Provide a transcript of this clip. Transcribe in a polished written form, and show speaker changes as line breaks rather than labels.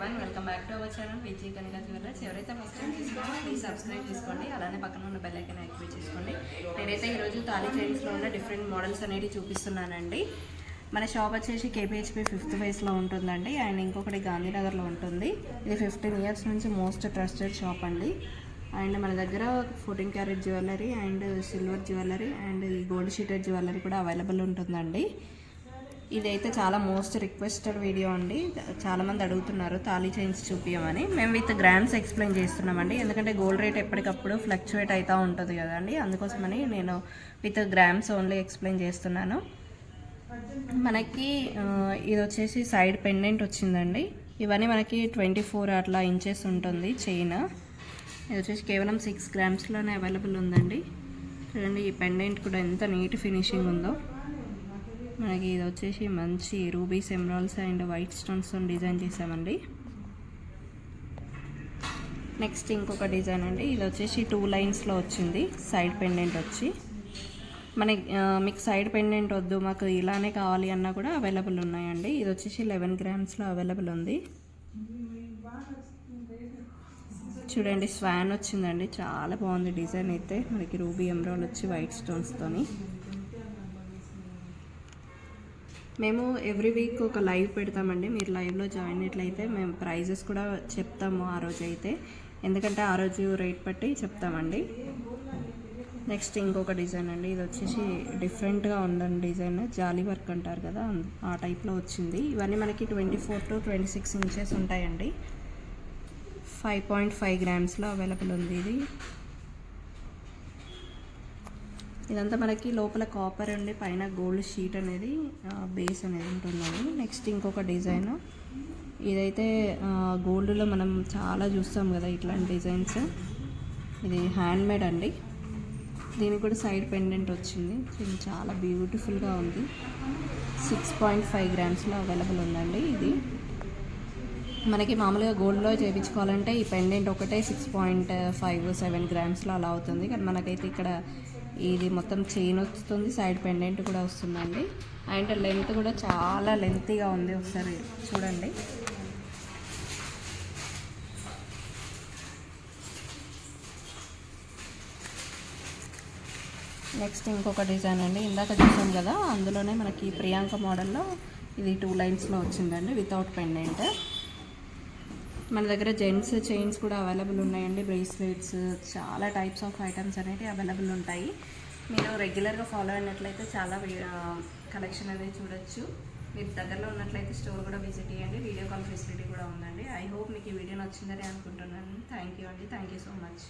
Welcome back to our channel Vijay Kanika jewellers. ఎవరైతే first time తీసుకోండి please subscribe చేసుకోండి, అలానే పక్కన ఉన్న బెల్ ఐకాన్ యాక్టివేట్ చేసుకోండి. నేనైతే ఈరోజు తాళీ చైన్స్లో ఉన్న డిఫరెంట్ మోడల్స్ అనేవి చూపిస్తున్నానండి. మన షాప్ వచ్చేసి కేపీహెచ్పీ 5th ఫేజ్లో ఉంటుందండి, అండ్ ఇంకొకటి గాంధీనగర్లో ఉంటుంది. ఇది 15 years నుంచి మోస్ట్ ట్రస్టెడ్ షాప్ అండి. అండ్ మన దగ్గర 14 carrot jewellery and silver jewellery and gold sheeted jewellery కూడా అవైలబుల్ ఉంటుందండి. ఇదైతే చాలా మోస్ట్ రిక్వెస్టెడ్ వీడియో అండి. చాలామంది అడుగుతున్నారు తాళీ చైన్స్ చూపించమని. మేము విత్ గ్రామ్స్ ఎక్స్ప్లెయిన్ చేస్తున్నామండి, ఎందుకంటే గోల్డ్ రేట్ ఎప్పటికప్పుడు ఫ్లక్చువేట్ అవుతూ ఉంటుంది కదండి, అందుకోసమని నేను విత్ గ్రామ్స్ ఓన్లీ ఎక్స్ప్లెయిన్ చేస్తున్నాను. మనకి ఇది వచ్చేసి సైడ్ పెండెంట్ వచ్చిందండి. ఇవన్నీ మనకి 24 అట్లా ఇంచెస్ ఉంటుంది చైన్. ఇది వచ్చేసి కేవలం 6 grams అవైలబుల్ ఉందండి. చూడండి ఈ పెండెంట్ కూడా ఎంత నీట్ ఫినిషింగ్ ఉందో. మనకి ఇది వచ్చేసి మంచి రూబీస్, ఎమరాల్డ్స్ అండ్ వైట్ స్టోన్స్తో డిజైన్ చేసామండి. నెక్స్ట్ ఇంకొక డిజైన్ అండి. ఇది వచ్చేసి 2 లైన్స్లో వచ్చింది సైడ్ పెండెంట్ వచ్చి. మీకు సైడ్ పెండెంట్ వద్దు, మాకు ఇలానే కావాలి అన్నా కూడా అవైలబుల్ ఉన్నాయండి. ఇది వచ్చేసి 11 grams అవైలబుల్ ఉంది. చూడండి స్వాన్ వచ్చిందండి, చాలా బాగుంది డిజైన్ అయితే. మనకి రూబీ ఎమరాల్డ్ వచ్చి వైట్ స్టోన్స్తోని. మేము ఎవ్రీ వీక్ ఒక లైవ్ పెడతామండి. మీరు లైవ్లో జాయిన్ అయినట్లయితే మేము ప్రైజెస్ కూడా చెప్తాము ఆ రోజు అయితే, ఎందుకంటే ఆ రోజు రేట్ బట్టి చెప్తామండి. నెక్స్ట్ ఇంకొక డిజైన్ అండి. ఇది వచ్చేసి డిఫరెంట్గా ఉందండి డిజైన్, జాలీ వర్క్ అంటారు కదా ఆ టైప్లో వచ్చింది. ఇవన్నీ మనకి 24 to 26 inches ఉంటాయండి. 5.5 grams అవైలబుల్ ఉంది. ఇదంతా మనకి లోపల కాపర్ అండి, పైన గోల్డ్ షీట్ అనేది బేస్ అనేది ఉంటుందండి. నెక్స్ట్ ఇంకొక డిజైన్. ఇదైతే గోల్డ్లో మనం చాలా చూస్తాం కదా ఇట్లాంటి డిజైన్స్. ఇది హ్యాండ్మేడ్ అండి. దీనికి కూడా సైడ్ పెండెంట్ వచ్చింది. చాలా బ్యూటిఫుల్గా ఉంది. 6.5 grams అవైలబుల్ ఉందండి. ఇది మనకి మామూలుగా గోల్డ్లో చేయించుకోవాలంటే ఈ పెండెంట్ ఒకటే 6.5-7 grams అలా అవుతుంది, కానీ మనకైతే ఇక్కడ ఇది మొత్తం చైన్ వస్తుంది, సైడ్ పెండెంట్ కూడా వస్తుందండి. అండ్ లెంత్ కూడా చాలా లెంతీగా ఉంది, ఒకసారి చూడండి. నెక్స్ట్ ఇంకొక డిజైన్ అండి. ఇందాక చూసాం కదా అందులోనే మనకి ప్రియాంక మోడల్లో ఇది 2 లైన్స్లో వచ్చిందండి వితౌట్ పెండెంట్. మన దగ్గర జెంట్స్ చైన్స్ కూడా అవైలబుల్ ఉన్నాయండి, బ్రేస్లెట్స్, చాలా టైప్స్ ఆఫ్ ఐటమ్స్ అనేవి అవైలబుల్ ఉంటాయి. మీరు రెగ్యులర్గా ఫాలో అయినట్లయితే చాలా కలెక్షన్ అనేది చూడొచ్చు. మీరు దగ్గరలో ఉన్నట్లయితే స్టోర్ కూడా విజిట్ చేయండి, వీడియో కాల్ ఫెసిలిటీ కూడా ఉందండి. ఐ హోప్ మీకు ఈ వీడియో నచ్చిందని అనుకుంటున్నాను. థ్యాంక్ యూ అండి, థ్యాంక్ యూ సో మచ్.